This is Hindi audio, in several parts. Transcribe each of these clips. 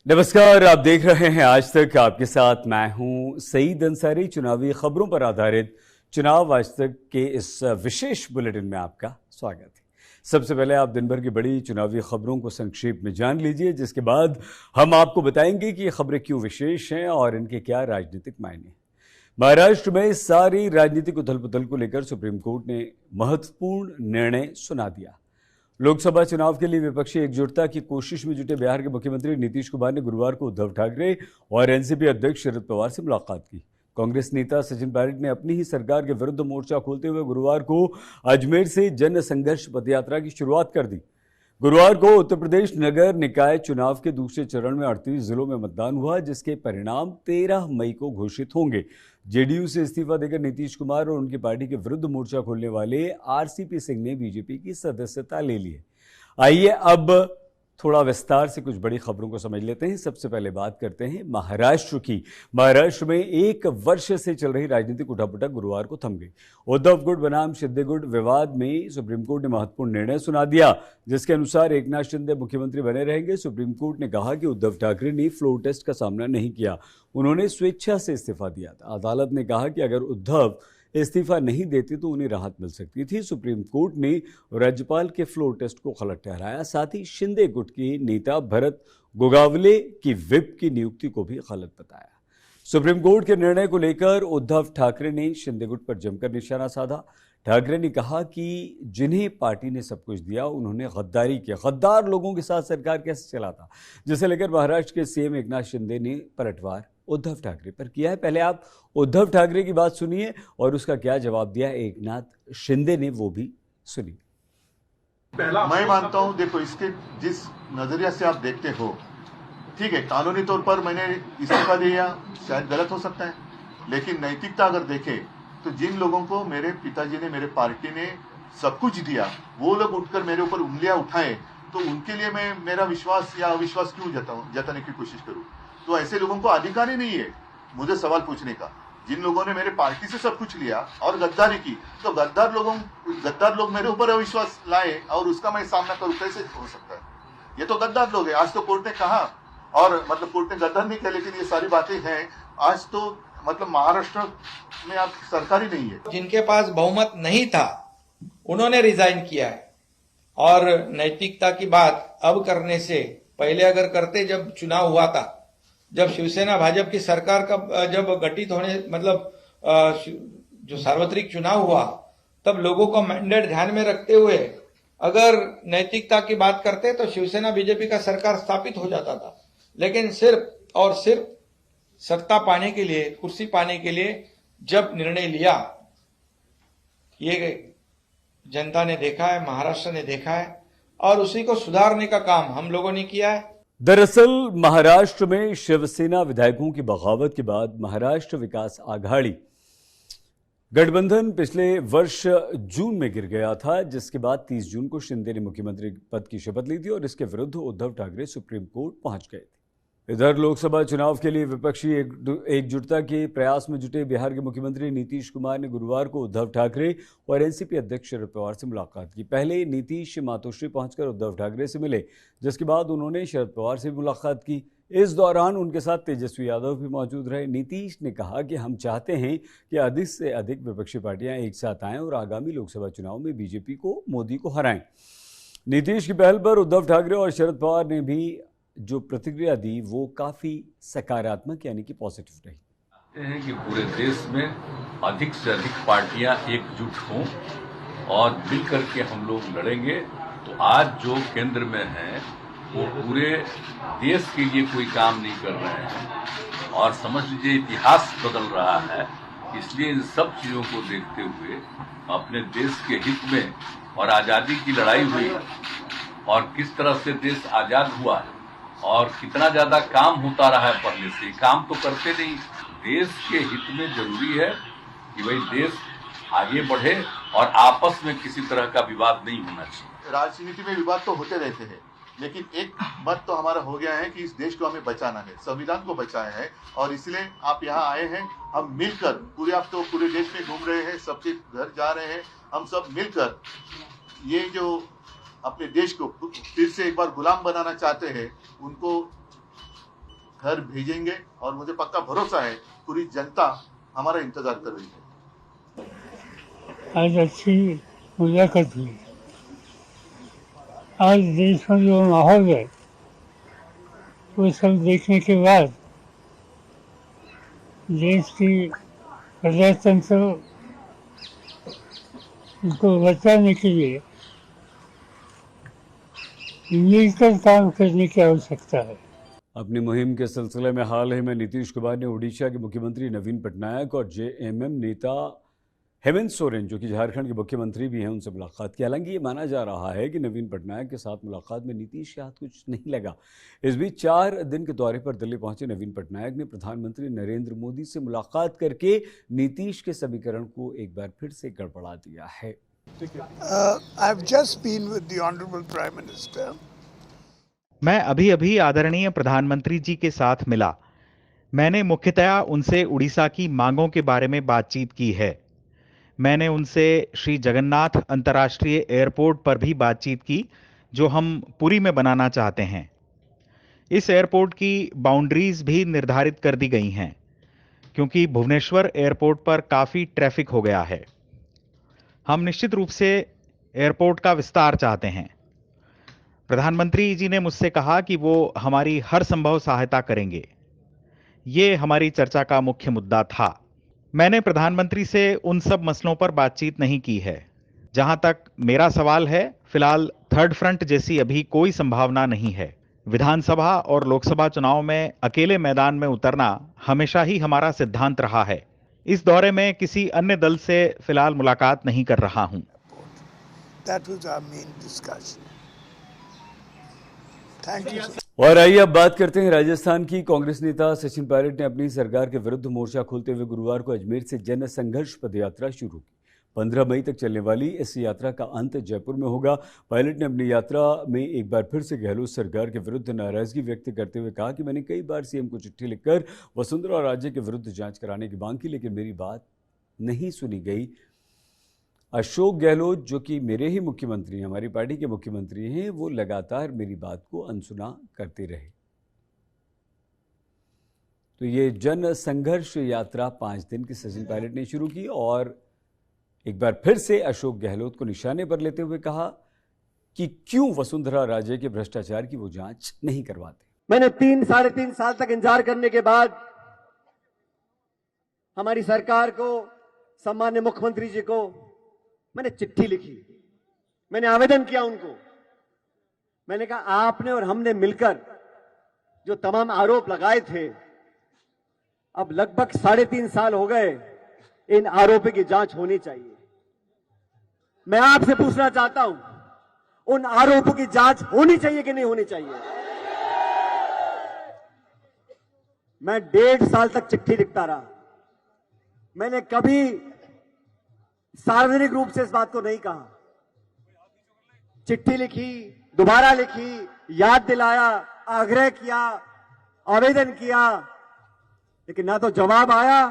नमस्कार, आप देख रहे हैं आज तक। आपके साथ मैं हूं सईद अंसारी। चुनावी खबरों पर आधारित चुनाव आज तक के इस विशेष बुलेटिन में आपका स्वागत है। सबसे पहले आप दिन भर की बड़ी चुनावी खबरों को संक्षेप में जान लीजिए, जिसके बाद हम आपको बताएंगे कि ये खबरें क्यों विशेष हैं और इनके क्या राजनीतिक मायने हैं। महाराष्ट्र में सारी राजनीतिक उथल पुथल को लेकर सुप्रीम कोर्ट ने महत्वपूर्ण निर्णय सुना दिया। लोकसभा चुनाव के लिए विपक्षी एकजुटता की कोशिश में जुटे बिहार के मुख्यमंत्री नीतीश कुमार ने गुरुवार को उद्धव ठाकरे और एनसीपी अध्यक्ष शरद पवार से मुलाकात की। कांग्रेस नेता सचिन पायलट ने अपनी ही सरकार के विरुद्ध मोर्चा खोलते हुए गुरुवार को अजमेर से जन संघर्ष पदयात्रा की शुरुआत कर दी। गुरुवार को उत्तर प्रदेश नगर निकाय चुनाव के दूसरे चरण में 38 जिलों में मतदान हुआ, जिसके परिणाम 13 मई को घोषित होंगे। जेडीयू से इस्तीफा देकर नीतीश कुमार और उनकी पार्टी के विरुद्ध मोर्चा खोलने वाले आरसीपी सिंह ने बीजेपी की सदस्यता ले ली है। आइए अब थोड़ा विस्तार से कुछ बड़ी खबरों को समझ लेते हैं। सबसे पहले बात करते हैं महाराष्ट्र की। महाराष्ट्र में 1 वर्ष से चल रही राजनीतिक उठापटक गुरुवार को थम गई। उद्धव गुट बनाम शिंदे गुट विवाद में सुप्रीम कोर्ट ने महत्वपूर्ण निर्णय सुना दिया, जिसके अनुसार एकनाथ शिंदे मुख्यमंत्री बने रहेंगे। सुप्रीम कोर्ट ने कहा कि उद्धव ठाकरे ने फ्लोर टेस्ट का सामना नहीं किया, उन्होंने स्वेच्छा से इस्तीफा दिया था। अदालत ने कहा कि अगर उद्धव इस्तीफा नहीं देते तो उन्हें राहत मिल सकती थी। सुप्रीम कोर्ट ने राज्यपाल के फ्लोर टेस्ट को गलत ठहराया। साथ ही शिंदे गुट के नेता भरत गोगावले की विप की नियुक्ति को भी गलत बताया। सुप्रीम कोर्ट के निर्णय को लेकर उद्धव ठाकरे ने शिंदे गुट पर जमकर निशाना साधा। ठाकरे ने कहा कि जिन्हें पार्टी ने सब कुछ दिया उन्होंने गद्दारी किया। गद्दार लोगों के साथ सरकार कैसे चलाता, जिसे लेकर महाराष्ट्र के सीएम एकनाथ शिंदे ने पलटवार उद्धव ठाकरे पर किया है। पहले आप उद्धव ठाकरे की बात सुनिए और उसका क्या जवाब दिया एकनाथ शिंदे ने, वो भी सुनिए। मैं मानता हूं, देखो इसके जिस नजरिया से आप देखते हो, ठीक है, कानूनी तौर पर मैंने इस्तीफा दिया, शायद गलत हो सकता है, लेकिन नैतिकता अगर देखें तो जिन लोगों को मेरे पिताजी ने, मेरे पार्टी ने सब कुछ दिया, वो लोग उठकर मेरे ऊपर उंगलियां उठाए तो उनके लिए मैं मेरा विश्वास या अविश्वास क्यों जताने की कोशिश करूं? तो ऐसे लोगों को अधिकार ही नहीं है मुझे सवाल पूछने का। जिन लोगों ने मेरे पार्टी से सब कुछ लिया और गद्दारी की, तो गद्दार लोग मेरे ऊपर अविश्वास लाए और उसका मैं सामना करूं, कैसे हो सकता है? ये तो गद्दार लोग हैं। आज तो कोर्ट ने कहा, और मतलब कोर्ट ने गद्दार नहीं किया, लेकिन ये सारी बातें हैं। आज तो मतलब महाराष्ट्र में आप सरकार ही नहीं है। जिनके पास बहुमत नहीं था उन्होंने रिजाइन किया है, और नैतिकता की बात अब करने से पहले अगर करते, जब चुनाव हुआ था, जब शिवसेना भाजपा की सरकार का जब गठित होने मतलब जो सार्वत्रिक चुनाव हुआ, तब लोगों का मैंडेट ध्यान में रखते हुए अगर नैतिकता की बात करते तो शिवसेना बीजेपी का सरकार स्थापित हो जाता था। लेकिन सिर्फ और सिर्फ सत्ता पाने के लिए, कुर्सी पाने के लिए जब निर्णय लिया, ये जनता ने देखा है, महाराष्ट्र ने देखा है, और उसी को सुधारने का काम हम लोगों ने किया है। दरअसल महाराष्ट्र में शिवसेना विधायकों की बगावत के बाद महाराष्ट्र विकास आघाड़ी गठबंधन पिछले वर्ष जून में गिर गया था, जिसके बाद 30 जून को शिंदे ने मुख्यमंत्री पद की शपथ ली थी और इसके विरुद्ध उद्धव ठाकरे सुप्रीम कोर्ट पहुंच गए थे। इधर लोकसभा चुनाव के लिए विपक्षी एकजुटता के प्रयास में जुटे बिहार के मुख्यमंत्री नीतीश कुमार ने गुरुवार को उद्धव ठाकरे और एनसीपी अध्यक्ष शरद पवार से मुलाकात की। पहले नीतीश मातोश्री पहुंचकर उद्धव ठाकरे से मिले, जिसके बाद उन्होंने शरद पवार से भी मुलाकात की। इस दौरान उनके साथ तेजस्वी यादव भी मौजूद रहे। नीतीश ने कहा कि हम चाहते हैं कि अधिक से अधिक विपक्षी पार्टियां एक साथ आएं और आगामी लोकसभा चुनाव में बीजेपी को, मोदी को हराएं। नीतीश की पहल पर उद्धव ठाकरे और शरद पवार ने भी जो प्रतिक्रिया दी वो काफी सकारात्मक यानी कि पॉजिटिव रही। हैं कि पूरे देश में अधिक से अधिक पार्टियां एकजुट हों और मिलकर के हम लोग लड़ेंगे। तो आज जो केंद्र में है वो पूरे देश के लिए कोई काम नहीं कर रहे हैं, और समझ लीजिए इतिहास बदल रहा है। इसलिए इन सब चीजों को देखते हुए अपने देश के हित में, और आजादी की लड़ाई हुई और किस तरह से देश आजाद हुआ है और कितना ज्यादा काम होता रहा है पहले से, काम तो करते नहीं। देश के हित में जरूरी है कि भाई देश आगे बढ़े और आपस में किसी तरह का विवाद नहीं होना चाहिए। राजनीति में विवाद तो होते रहते हैं, लेकिन एक मत तो हमारा हो गया है कि इस देश को हमें बचाना है, संविधान को बचाया है, और इसलिए आप यहाँ आए हैं। हम मिलकर पूरे, आप तो पूरे देश में घूम रहे हैं, सबके घर जा रहे हैं, हम सब मिलकर ये जो अपने देश को फिर से एक बार गुलाम बनाना चाहते हैं, उनको घर भेजेंगे और मुझे पक्का भरोसा है पूरी जनता हमारा इंतजार कर रही है। आज अच्छी मुलाकात हुई। आज देश में जो माहौल है वो सब देखने के बाद देश की प्रजातंत्र को बचाने के लिए मिलकर काम करने की आवश्यकता है। अपनी मुहिम के सिलसिले में हाल ही में नीतीश कुमार ने उड़ीसा के मुख्यमंत्री नवीन पटनायक और जेएमएम नेता हेमंत सोरेन, जो कि झारखंड के मुख्यमंत्री भी हैं, उनसे मुलाकात की। हालांकि ये माना जा रहा है कि नवीन पटनायक के साथ मुलाकात में नीतीश के हाथ कुछ नहीं लगा। इस बीच 4 दिन के दौरे पर दिल्ली पहुंचे नवीन पटनायक ने प्रधानमंत्री नरेंद्र मोदी से मुलाकात करके नीतीश के समीकरण को एक बार फिर से गड़बड़ा दिया है। I've just been with the Honorable Prime Minister. मैं अभी आदरणीय प्रधानमंत्री जी के साथ मिला। मैंने मुख्यतया उनसे उड़ीसा की मांगों के बारे में बातचीत की है। मैंने उनसे श्री जगन्नाथ अंतर्राष्ट्रीय एयरपोर्ट पर भी बातचीत की, जो हम पुरी में बनाना चाहते हैं। इस एयरपोर्ट की बाउंड्रीज भी निर्धारित कर दी गई हैं, क्योंकि भुवनेश्वर एयरपोर्ट पर काफ़ी ट्रैफिक हो गया है। हम निश्चित रूप से एयरपोर्ट का विस्तार चाहते हैं। प्रधानमंत्री जी ने मुझसे कहा कि वो हमारी हर संभव सहायता करेंगे। ये हमारी चर्चा का मुख्य मुद्दा था। मैंने प्रधानमंत्री से उन सब मसलों पर बातचीत नहीं की है। जहां तक मेरा सवाल है, फिलहाल थर्ड फ्रंट जैसी अभी कोई संभावना नहीं है। विधानसभा और लोकसभा चुनाव में अकेले मैदान में उतरना हमेशा ही हमारा सिद्धांत रहा है। इस दौरे में किसी अन्य दल से फिलहाल मुलाकात नहीं कर रहा हूं। That was our main discussion. Thank you, sir. और आइए अब बात करते हैं राजस्थान की। कांग्रेस नेता सचिन पायलट ने अपनी सरकार के विरुद्ध मोर्चा खोलते हुए गुरुवार को अजमेर से जन संघर्ष पदयात्रा शुरू की। 15 मई तक चलने वाली इस यात्रा का अंत जयपुर में होगा। पायलट ने अपनी यात्रा में एक बार फिर से गहलोत सरकार के विरुद्ध नाराजगी व्यक्त करते हुए कहा कि मैंने कई बार सीएम को चिट्ठी लिखकर वसुंधरा राजे के विरुद्ध जांच कराने की मांग की, लेकिन मेरी बात नहीं सुनी गई। अशोक गहलोत, जो कि मेरे ही मुख्यमंत्री हैं, हमारी पार्टी के मुख्यमंत्री हैं, वो लगातार मेरी बात को अनसुना करते रहे। तो ये जन संघर्ष यात्रा 5 दिन की सचिन पायलट ने शुरू की और एक बार फिर से अशोक गहलोत को निशाने पर लेते हुए कहा कि क्यों वसुंधरा राजे के भ्रष्टाचार की वो जांच नहीं करवाते। मैंने 3-3.5 साल तक इंतजार करने के बाद हमारी सरकार को, सम्मान्य मुख्यमंत्री जी को मैंने चिट्ठी लिखी, मैंने आवेदन किया उनको। मैंने कहा आपने और हमने मिलकर जो तमाम आरोप लगाए थे, अब लगभग 3.5 साल हो गए, इन आरोपों की जांच होनी चाहिए। मैं आपसे पूछना चाहता हूं, उन आरोपों की जांच होनी चाहिए कि नहीं होनी चाहिए? मैं 1.5 साल तक चिट्ठी लिखता रहा। मैंने कभी सार्वजनिक रूप से इस बात को नहीं कहा। चिट्ठी लिखी, दोबारा लिखी, याद दिलाया, आग्रह किया, आवेदन किया, लेकिन ना तो जवाब आया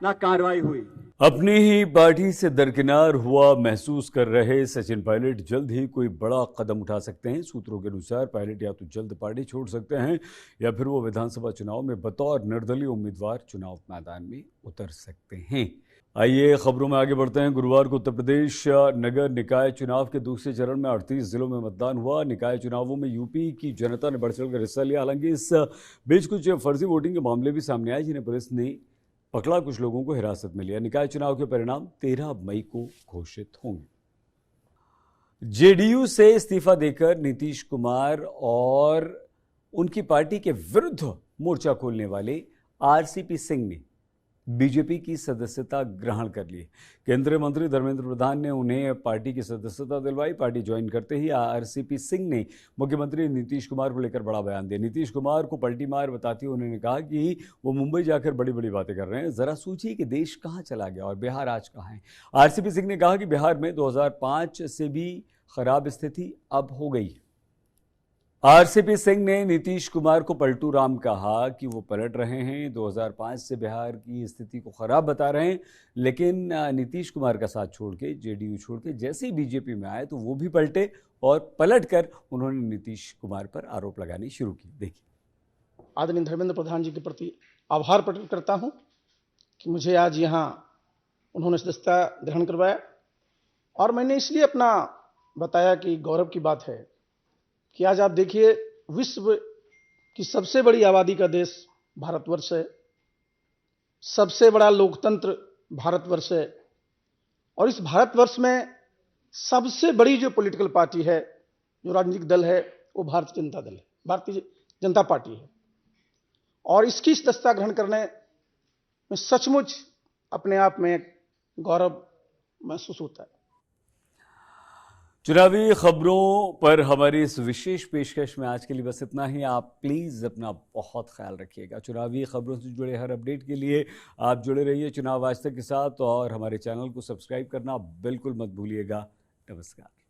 ना कार्रवाई हुई। अपनी ही पार्टी से दरकिनार हुआ महसूस कर रहे सचिन पायलट जल्द ही कोई बड़ा कदम उठा सकते हैं। सूत्रों के अनुसार पायलट या तो जल्द पार्टी छोड़ सकते हैं या फिर वो विधानसभा चुनाव में बतौर निर्दलीय उम्मीदवार चुनाव मैदान में उतर सकते हैं। आइए खबरों में आगे बढ़ते हैं। गुरुवार को उत्तर प्रदेश नगर निकाय चुनाव के दूसरे चरण में 38 जिलों में मतदान हुआ। निकाय चुनावों में यूपी की जनता ने बढ़ चढ़कर हिस्सा लिया। हालांकि इस बीच कुछ फर्जी वोटिंग के मामले भी सामने आए, जिन्हें पुलिस ने पकड़ा, कुछ लोगों को हिरासत में लिया। निकाय चुनाव के परिणाम 13 मई को घोषित होंगे। जेडीयू से इस्तीफा देकर नीतीश कुमार और उनकी पार्टी के विरुद्ध मोर्चा खोलने वाले आरसीपी सिंह ने बीजेपी की सदस्यता ग्रहण कर ली। केंद्रीय मंत्री धर्मेंद्र प्रधान ने उन्हें पार्टी की सदस्यता दिलवाई। पार्टी ज्वाइन करते ही आरसीपी सिंह ने मुख्यमंत्री नीतीश कुमार को लेकर बड़ा बयान दिया। नीतीश कुमार को पलटी मार बताते हुए उन्होंने कहा कि वो मुंबई जाकर बड़ी बड़ी बातें कर रहे हैं। जरा सोचिए कि देश कहाँ चला गया और बिहार आज कहाँ है। आरसीपी सिंह ने कहा कि बिहार में 2005 से भी खराब स्थिति अब हो गई है। आरसीपी सिंह ने नीतीश कुमार को पलटू राम कहा कि वो पलट रहे हैं, 2005 से बिहार की स्थिति को खराब बता रहे हैं, लेकिन नीतीश कुमार का साथ छोड़ के, जेडीयू छोड़ के जैसे ही बीजेपी में आए तो वो भी पलटे और पलटकर उन्होंने नीतीश कुमार पर आरोप लगाने शुरू किए। देखिए। आदरणीय धर्मेंद्र प्रधान जी के प्रति आभार प्रकट करता हूं कि मुझे आज यहाँ उन्होंने सदस्यता ग्रहण करवाया। और मैंने इसलिए अपना बताया कि गौरव की बात है कि आज आप देखिए, विश्व की सबसे बड़ी आबादी का देश भारतवर्ष है, सबसे बड़ा लोकतंत्र भारतवर्ष है, और इस भारतवर्ष में सबसे बड़ी जो पॉलिटिकल पार्टी है, जो राजनीतिक दल है, वो भारतीय जनता दल है, भारतीय जनता पार्टी है। और इसकी सदस्यता ग्रहण करने में सचमुच अपने आप में गौरव महसूस होता है। चुनावी खबरों पर हमारी इस विशेष पेशकश में आज के लिए बस इतना ही। आप प्लीज़ अपना बहुत ख्याल रखिएगा। चुनावी खबरों से जुड़े हर अपडेट के लिए आप जुड़े रहिए चुनाव आज तक के साथ, और हमारे चैनल को सब्सक्राइब करना बिल्कुल मत भूलिएगा। नमस्कार।